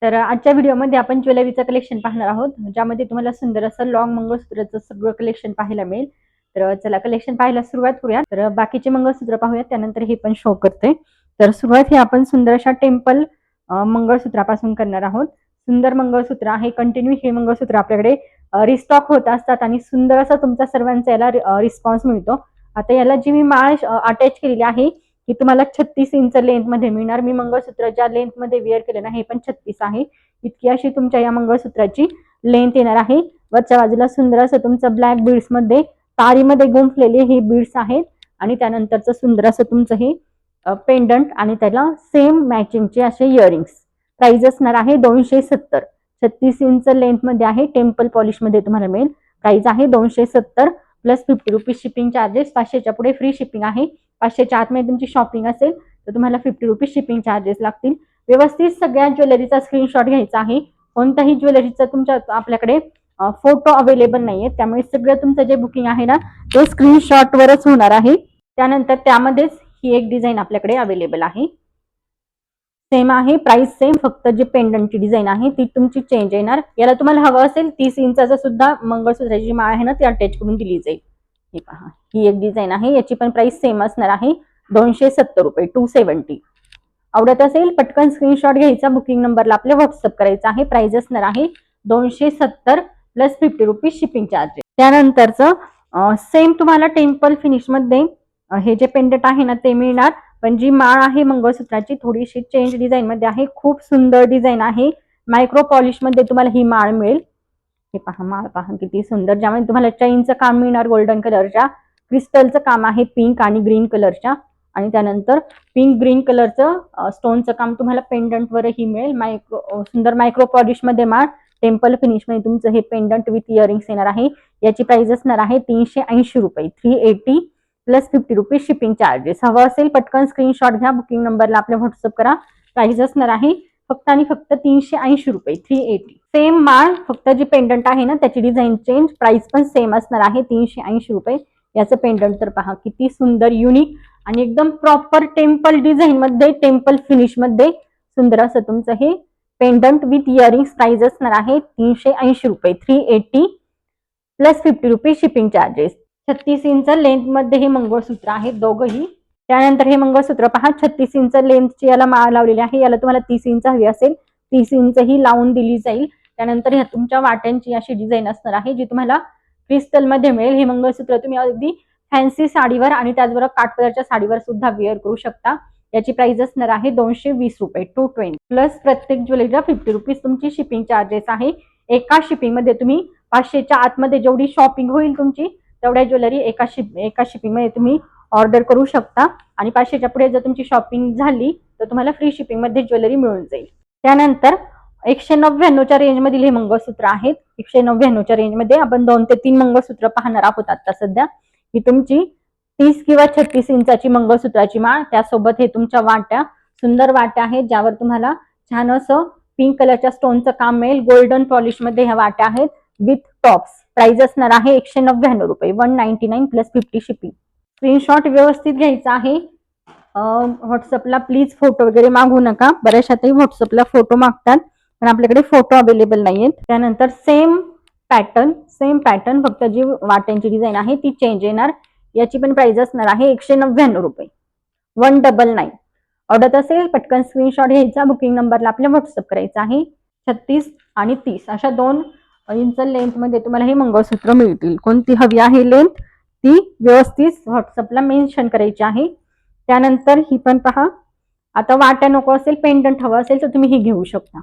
तर आजच्या व्हिडिओमध्ये आपण ज्वेलरीचं कलेक्शन पाहणार आहोत, ज्यामध्ये तुम्हाला सुंदर असं लॉंग मंगळसूत्राचं सगळं कलेक्शन पाहायला मिळेल. तर चला कलेक्शन पाहायला सुरुवात करूया. तर बाकीचे मंगळसूत्र पाहूया, त्यानंतर हे पण शो करते. तर सुरुवात ही आपण सुंदर अशा टेम्पल मंगळसूत्रापासून करणार आहोत. सुंदर मंगळसूत्र आहे, कंटिन्यू हे मंगळसूत्र आपल्याकडे रिस्टॉक होत असतात आणि सुंदर असा तुमचा सर्वांचा याला रिस्पॉन्स मिळतो. आता याला जी मी माळ अटॅच केलेली आहे ही तुम्हाला 36 इंच लेंथ मध्ये मिळणार. मी मंगळसूत्र ज्या लेंथ मध्ये वेअर केलं ना हे पण 36 आहे. इतकी अशी तुमच्या या मंगळसूत्राची लेंथ येणार आहे. वरच्या बाजूला सुंदर असं तुमचं ब्लॅक बीड्स मध्ये तारीमध्ये गुंफलेले हे बीड्स आहेत आणि त्यानंतरचं सुंदर असं तुमचं हे पेंडंट आणि त्याला सेम मॅचिंगचे असे इयरिंग्स. प्राइस असणार आहे 270. 36 इंच लेंथ मध्ये आहे, टेम्पल पॉलिश मध्ये तुम्हाला मिळेल. प्राइस आहे 270 प्लस 50 रुपीज शिपिंग चार्जेस. 500च्या पुढे फ्री शिपिंग आहे. 500च्या आतमध्ये तुमची शॉपिंग असेल तर तुम्हाला 50 रुपीज शिपिंग चार्जेस लागतील. व्यवस्थित सगळ्या ज्वेलरीचा स्क्रीनशॉट घ्यायचा आहे. कोणत्याही ज्वेलरीचा तुमच्या आपल्याकडे फोटो अवेलेबल नाहीये, त्यामुळे सगळं तुमचं जे बुकिंग आहे ना ते स्क्रीनशॉट वरच होणार आहे. त्यानंतर त्यामध्येच ही एक डिझाईन आपल्याकडे अवेलेबल आहे. सेम आहे, प्राइस सेम, फक्त जे पेंडंटची डिझाईन आहे ती तुमची चेंज येणार. याला तुम्हाला हवं असेल 30 इंचाचा सुद्धा मंगळसूत्राची माळ आहे ना ती अटॅच करून दिली जाईल. हे पहा, ही एक डिझाईन आहे, याची पण प्राइस सेम असणार आहे 270 रुपये, 270. आवडत असेल पटकन स्क्रीनशॉट घ्यायचा, बुकिंग नंबरला आपल्या व्हॉट्सअप करायचा आहे. प्राइस असणार आहे 270 प्लस 50 रुपीज शिपिंग चार्जेस. त्यानंतरचं सेम तुम्हाला टेम्पल फिनिश मध्ये हे जे पेंडंट आहे ना ते मिळणार, पण जी माळ आहे मंगळसूत्राची थोडीशी चेंज डिझाईन मध्ये आहे. खूप सुंदर डिझाईन आहे. मायक्रो पॉलिश मध्ये तुम्हाला ही माळ मिळेल. हे पहा, माळ पहा किती सुंदर, ज्यामध्ये तुम्हाला चैनचं काम मिळणार गोल्डन कलरच्या. क्रिस्टलचं काम आहे पिंक आणि ग्रीन कलरच्या, आणि त्यानंतर पिंक ग्रीन कलरचं स्टोनचं काम तुम्हाला पेंडंट वरही मिळेल. सुंदर मायक्रो पॉलिश मध्ये माळ, टेम्पल फिनिश मध्ये तुमचं हे पेंडंट विथ इयरिंग्स येणार आहे. याची प्राइस असणार आहे 380 रुपये, 380 प्लस 50 रुपीज शिपिंग चार्जेस. हवं असेल पटकन स्क्रीनशॉट घ्या, बुकिंग नंबरला आपल्या व्हॉट्सअप करा. प्राइस असणार आहे फक्त आणि फक्त 380 रुपये, 380. सेम माळ, फक्त जी पेंडंट आहे ना त्याची डिझाईन चेंज. प्राइस पण सेम असणार आहे 380 रुपये. याचं पेंडंट तर पहा किती सुंदर, युनिक आणि एकदम प्रॉपर टेम्पल डिझाईन मध्ये, टेम्पल फिनिश मध्ये सुंदर असं तुमचं हे पेंडंट विथ इयरिंग्स. प्राइस असणार आहे 380 रुपये, 380 plus 50 rupees shipping charges. 36 inch length मध्ये हे मंगळसूत्र आहेत दोघंही. त्यानंतर हे मंगळसूत्र पहा, 36 इंच लेंथची याला माळ लावलेली आहे. याला तुम्हाला 30 इंच हवी असेल 30 इंच ही लावून दिली जाईल. त्यानंतर ह्या तुमच्या वाट्यांची अशी डिझाईन असणार आहे जी तुम्हाला क्रिस्टल मध्ये मिळेल. हे मंगळसूत्र तुम्ही अगदी फॅन्सी साडीवर आणि त्याचबरोबर काठपदरच्या साडीवर सुद्धा वेअर करू शकता. याची प्राइस असणार आहे 220 रुपये, 220 प्लस प्रत्येक ज्वेलरीला 50 रुपीज तुमची शिपिंग चार्जेस आहे. एका शिपिंग मध्ये तुम्ही 500च्या आतमध्ये जेवढी शॉपिंग होईल तुमची तेवढ्या ज्वेलरी एका शिपिंग मध्ये तुम्ही ऑर्डर करू शकता. आणि 500च्या पुढे जर तुमची शॉपिंग झाली तर तुम्हाला फ्री शिपिंग मध्ये ज्वेलरी मिळून जाईल. त्यानंतर 199च्या रेंज मधील हे मंगळसूत्र आहेत. 199च्या रेंज मध्ये आपण 2 ते 3 मंगळसूत्र पाहणार आहोत आता सध्या. ही तुमची 30 किंवा 36 इंचाची मंगळसूत्राची माळ, त्यासोबत हे तुमच्या वाट्या, सुंदर वाट्या आहेत ज्यावर तुम्हाला छान असं पिंक कलरच्या स्टोनचं काम मिळेल. गोल्डन पॉलिश मध्ये ह्या वाट्या आहेत विथ टॉप्स. प्राइस असणार आहे 199 रुपये, 199 प्लस 50 शिपिंग. स्क्रीनशॉट व्यवस्थित घ्यायचा आहे. व्हॉट्सअपला प्लीज फोटो वगैरे मागू नका, बऱ्याचशातही व्हॉट्सअपला फोटो मागतात पण आपल्याकडे फोटो अवेलेबल नाहीयेत. त्यानंतर सेम पॅटर्न फक्त जी वाट्यांची डिझाईन आहे ती चेंज येणार. याची पण प्राइस असणार आहे 199 रुपये, 199. आवडत असेल पटकन स्क्रीनशॉट घ्यायचा, बुकिंग नंबरला आपल्या व्हॉट्सअप करायचा आहे. 36 आणि 30 अशा 2 इंच लेंथ मध्ये तुम्हाला हे मंगळसूत्र मिळतील. कोणती हवी आहे लेंथ ती व्यवस्थित व्हॉट्सअपला मेन्शन करायची आहे. त्यानंतर ही पण पहा, आता वाट्या नको असेल, पेंडंट हवं असेल तर तुम्ही ही घेऊ शकता.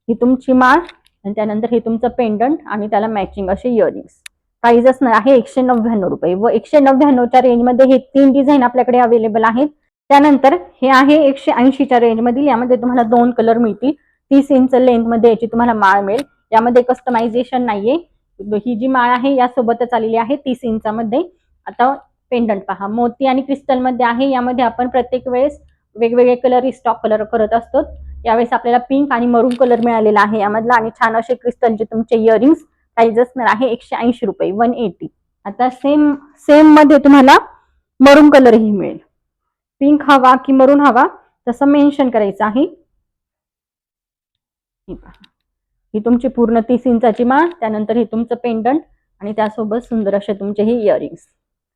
ही तुमची माळ आणि त्यानंतर हे तुमचं पेंडंट आणि त्याला मॅचिंग असे इयरिंग्स. प्राइस असणार आहे 199 रुपये व 199च्या रेंज मध्ये हे 3 डिझाईन आपल्याकडे अवेलेबल आहेत. त्यानंतर हे आहे 180च्या रेंज मधील, यामध्ये तुम्हाला 2 कलर मिळतील. 30 इंच लेंथ मध्ये याची तुम्हाला माळ मिळेल. यामध्ये कस्टमायझेशन नाहीये, ही जी माळ आहे यासोबतच आलेली आहे 30 इंचामध्ये. आता पेंडंट पहा, मोती आणि क्रिस्टल मध्ये आहे. यामध्ये आपण प्रत्येक वेळेस वेगवेगळे कलर रिस्टॉक कलर करत असतो. यावेळेस आपल्याला पिंक आणि मरून कलर मिळालेला आहे यामधला, आणि छान असे क्रिस्टलचे तुमचे इयरिंग्स. प्राइस असणार आहे 180 रुपये, 180. आता सेम मध्ये तुम्हाला मरून कलरही मिळेल. पिंक हवा की मरून हवा तसं मेन्शन करायचं आहे. ही पहा, ही तुमची पूर्ण 30 इंचाची माळ, त्यानंतर हे तुमचं पेंडंट आणि त्यासोबत सुंदर असे तुमचे हे इयरिंग्स.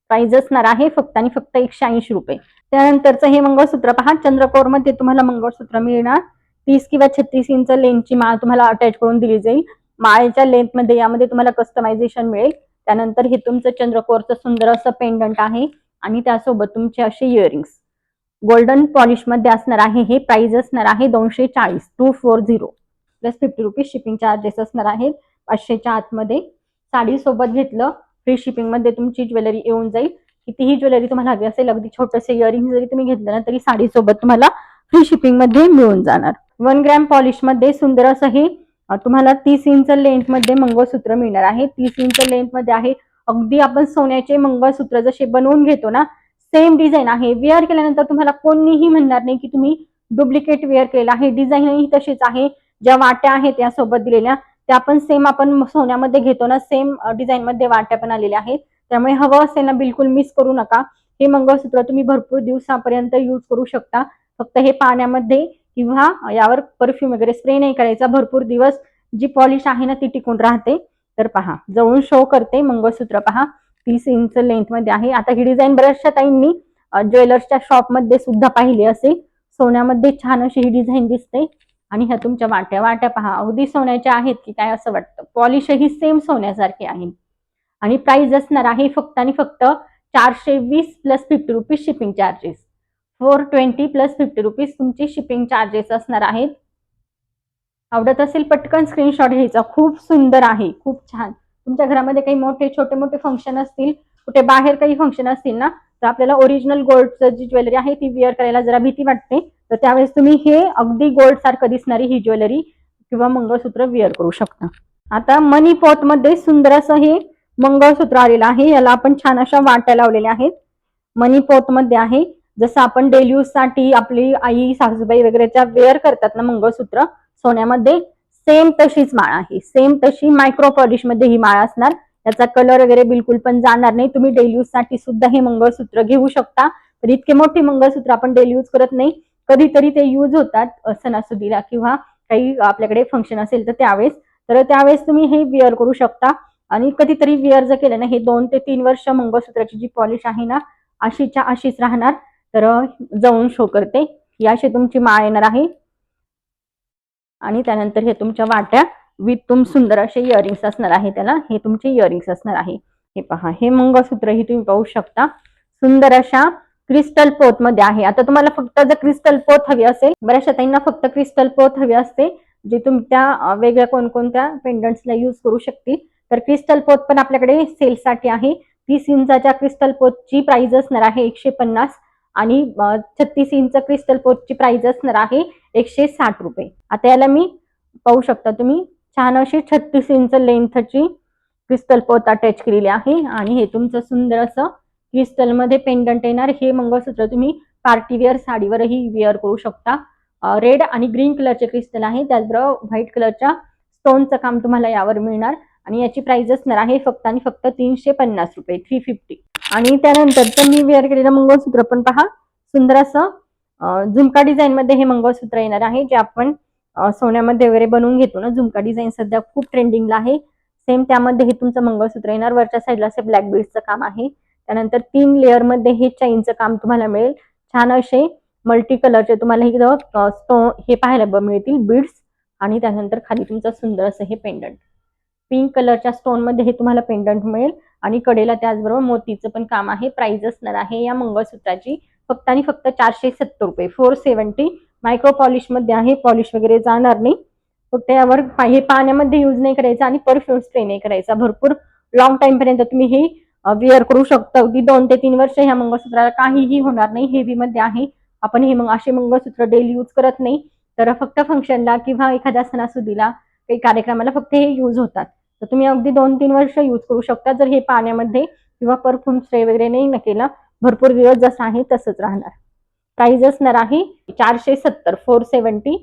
प्राइस असणार आहे फक्त आणि फक्त 180 रुपये. त्यानंतरचं हे मंगळसूत्र पहा, चंद्रकोर मध्ये तुम्हाला मंगळसूत्र मिळणार. 30 किंवा 36 इंच लेंथची माळ तुम्हाला अटॅच करून दिली जाईल. माळेच्या लेंथ मध्ये यामध्ये तुम्हाला कस्टमायझेशन मिळेल. त्यानंतर हे तुमचं चंद्रकोरचं सुंदर असं पेंडंट आहे आणि त्यासोबत तुमचे असे इयरिंग्स गोल्डन पॉलिश मध्ये असणार आहे. हे प्राइस असणार आहे 240 240 प्लस 50 रुपीज शिपिंग चार्जेस असणार आहेत. 500च्या आतमध्ये साडी सोबत घेतलं फ्री शिपिंग मध्ये तुमची ज्वेलरी येऊन जाईल. कितीही ज्वेलरी तुम्हाला हवी असेल, अगदी छोटंसे इयरिंग जरी तुम्ही घेतलं ना तरी साडी सोबत तुम्हाला फ्री शिपिंग मध्ये मिळून जाणार. 1 ग्रॅम पॉलिश मध्ये सुंदर असं हे तुम्हाला 30 इंच लेंथ मध्ये मंगळसूत्र मिळणार आहे. 30 इंच लेंथ मध्ये आहे. अगदी आपण सोन्याचे मंगळसूत्र जसे बनवून घेतो ना सेम डिझाईन आहे. वेअर केल्यानंतर तुम्हाला कोणीही म्हणणार नाही की तुम्ही डुप्लिकेट वेअर केलेला आहे. डिझाईनही तशीच आहे. ज्या वाट्या आहेत त्यासोबत दिलेल्या त्या पण सेम आपण सोन्यामध्ये घेतो ना सेम डिझाईन मध्ये वाट्या पण आलेल्या आहेत. त्यामुळे हवं असेल ना बिलकुल मिस करू नका. हे मंगळसूत्र तुम्ही भरपूर दिवसापर्यंत यूज करू शकता. फक्त हे पाण्यामध्ये किंवा यावर परफ्यूम वगैरे स्प्रे नाही करायचा. भरपूर दिवस जी पॉलिश आहे ना ती टिकून राहते. तर पहा, जवळून शो करते मंगळसूत्र पहा, 30 इंच लेंथ मध्ये आहे. आता ही डिझाईन बऱ्याचशा ताईंनी ज्वेलर्सच्या शॉप मध्ये सुद्धा पाहिली असेल. सोन्यामध्ये छान अशी ही डिझाईन दिसते. आणि ह्या तुमच्या वाट्या पहा, अगदी सोन्याच्या आहेत की काय असं वाटतं. पॉलिशही सेम सोन्यासारखी आहे. आणि प्राइस असणार आहे फक्त आणि फक्त 420 plus 50 rupees shipping charges. 420 plus 50 rupees तुमची शिपिंग चार्जेस असणार आहेत. आवडत असेल पटकन स्क्रीनशॉट घ्यायचा. खूप सुंदर आहे, खूप छान. तुमच्या घरामध्ये काही छोटे मोठे फंक्शन असतील, कुठे बाहेर काही फंक्शन असतील ना तर आपल्याला ओरिजिनल गोल्डचं जी ज्वेलरी आहे ती वेअर करायला जरा भीती वाटते. तर त्यावेळेस तुम्ही हे अगदी गोल्ड सारखं दिसणारी ही ज्वेलरी किंवा मंगळसूत्र वेअर करू शकता. आता मनी पॉट मध्ये सुंदर असं हे मंगळसूत्र आलेलं आहे. याला आपण छान अशा वाट्या लावलेल्या आहेत. मनी पॉट मध्ये आहे. जसं आपण डेली यूज साठी आपली आई सासूबाई वगैरेच्या वेअर करतात ना मंगळसूत्र सोन्यामध्ये, सेम तशीच माळ आहे. सेम तशी मायक्रो पॉलिश मध्ये ही माळ असणार. याचा कलर वगैरे बिलकुल पण जाणार नाही. तुम्ही डेली यूज साठी सुद्धा हे मंगळसूत्र घेऊ शकता. तर इतके मोठे मंगळसूत्र आपण डेली यूज करत नाही, कधीतरी ते यूज होतात सणासुदीला किंवा काही आपल्याकडे फंक्शन असेल तर त्यावेळेस. तर त्यावेळेस तुम्ही हे वेअर करू शकता. आणि कधीतरी वेअर जर केलं ना हे 2 ते 3 वर्ष मंगळसूत्राची जी पॉलिश आहे ना अशीच्या अशीच राहणार. तर जवळून शो करते, ही अशी तुमची माळ येणार आहे. आणि त्यानंतर हे तुमच्या वाट्या विथ तुम सुंदर असे इयरिंग्स असणार आहे. त्याला हे तुमचे इयरिंग्स असणार आहे. हे पहा, हे मंगळसूत्र ही तुम्ही पाहू शकता. सुंदर अशा क्रिस्टल पोत मध्ये आहे. आता तुम्हाला फक्त जर क्रिस्टल पोत हवी असेल, बऱ्याचशा ताईंना फक्त क्रिस्टल पोत हवी असते जे तुमच्या वेगळ्या कोणकोणत्या पेंडंट्सला यूज करू शकतील. तर क्रिस्टल पोत पण आपल्याकडे सेलसाठी आहे. 30 इंचाच्या क्रिस्टल पोतची प्राइस असणार आहे 150 आणि 36 इंच क्रिस्टल पोतची प्राइस असणार आहे 160 रुपये. आता याला मी पाहू शकता तुम्ही छान अशी 36 इंच लेंथची क्रिस्टल पोत अटॅच केलेली आहे. आणि हे तुमचं सुंदर असं क्रिस्टल मध्ये पेंडंट येणार. हे मंगळसूत्र तुम्ही पार्टीवेअर साडीवरही वेअर करू शकता. रेड आणि ग्रीन कलरचे क्रिस्टल आहे. त्याचबरोबर व्हाईट कलरच्या स्टोनचं काम तुम्हाला यावर मिळणार. आणि याची प्राइस असणार आहे फक्त आणि फक्त 350 रुपये 350. आणि त्यानंतर मी वेअर केलेलं मंगळसूत्र पण पहा, सुंदर असं झुमका डिझाईन मध्ये हे मंगळसूत्र येणार आहे. जे आपण सोन्यामध्ये वगैरे बनवून घेतो ना, झुमका डिझाईन सध्या खूप ट्रेंडिंगला आहे. सेम त्यामध्ये हे तुमचं मंगळसूत्र येणार. वरच्या साईडला असे ब्लॅक बीड्सचं काम आहे. त्यानंतर 3 लेअर मध्ये हे चैनचं काम तुम्हाला मिळेल. छान असे मल्टी कलरचे तुम्हाला हे पाहायला मिळतील बीड्स. आणि त्यानंतर खाली तुमचं सुंदर असं हे पेंडंट पिंक कलरच्या स्टोन मध्ये हे तुम्हाला पेंडंट मिळेल. आणि कडेला त्याचबरोबर मोतीचं पण काम आहे. प्राइस असणार आहे या मंगळसूत्राची फक्त आणि फक्त 470 रुपये 470. मायक्रो पॉलिश मध्ये आहे. पॉलिश वगैरे जाणार नाही. फक्त यावर हे पाण्यामध्ये यूज नाही करायचा आणि परफ्यूम स्प्रे नाही करायचा. भरपूर लॉंग टाइम पर्यंत तुम्ही हे वेअर करू शकता. अगदी 2 ते 3 वर्ष ह्या मंगळसूत्राला काहीही होणार नाही. हेवी मध्ये आहे. आपण हे असे मंगळसूत्र डेली यूज करत नाही. तर फक्त फंक्शनला किंवा एखाद्या सणासुदीला काही कार्यक्रमाला फक्त हे यूज होतात. तर तुम्ही अगदी 2-3 वर्ष यूज करू शकता जर हे पाण्यामध्ये किंवा परफ्यूम स्प्रे वगैरे नाही केला. भरपूर दिवस जसं आहे तसंच राहणार. प्राइस असणार आहे 470 470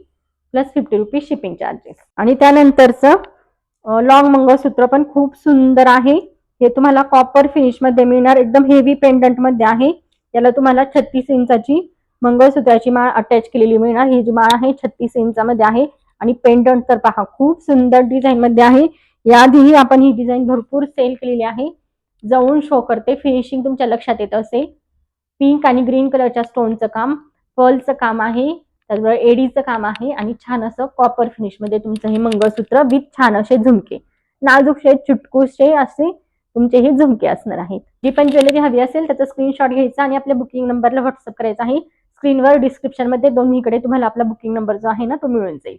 प्लस 50 रुपीज शिपिंग चार्जेस. आणि त्यानंतरचं लॉंग मंगळसूत्र पण खूप सुंदर आहे. हे तुम्हाला कॉपर फिनिश मध्ये मिळणार. एकदम हेवी पेंडंट मध्ये आहे. याला तुम्हाला 36 इंचाची मंगळसूत्राची माळ अटॅच केलेली मिळणार. ही जी माळ आहे 36 इंचामध्ये आहे. आणि पेंडंट तर पहा खूप सुंदर डिझाईन मध्ये आहे. याआधीही आपण ही डिझाईन भरपूर सेल केलेली आहे. जवळून शो करते, फिनिशिंग तुमच्या लक्षात येत असेल. पिंक आणि ग्रीन कलरच्या स्टोनचं काम, पर्लचं काम आहे, त्याचबरोबर एडीचं काम आहे आणि छान असं कॉपर फिनिश मध्ये तुमचं हे मंगळसूत्र विथ छान असे झुमके, नाजूकशे चुटकुशे असे तुमचे हे झुमके असणार आहेत. जी पण ज्वेलरी हवी असेल त्याचा स्क्रीनशॉट घ्यायचा आणि आपल्या बुकिंग नंबरला व्हॉट्सअप करायचा आहे. स्क्रीनवर डिस्क्रिप्शन मध्ये दोन्हीकडे तुम्हाला आपला बुकिंग नंबर जो आहे ना तो मिळून जाईल.